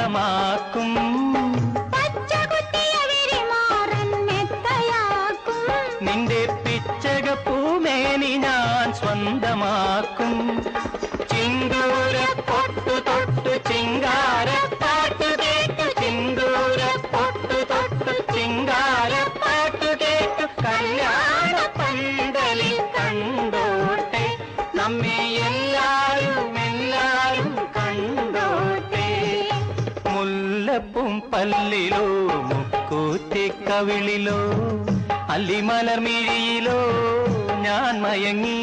സ്വന്തമാക്കും. നിന്റെ പിച്ചകപ്പൂമേനി ഞാൻ സ്വന്തമാക്കും. ചിന്തൂര പൊട്ടു തൊട്ടു ചിങ്കാരപ്പാട്ടു കേട്ടു, ചിന്തൂര പൊട്ടു തൊട്ടു ചിങ്കാരപ്പാട്ടു കേട്ടു, കല്യാണ പന്തലിൽ കണ്ടോട്ടെ നമ്മെ എല്ലാരും എല്ലാരും കണ്ടോട്ടെ. മുല്ലപ്പും പല്ലിലോ മുക്കൂറ്റിക്കവിളിലോ അല്ലിമലർമിഴിയിലോ ഞാൻ മയങ്ങി.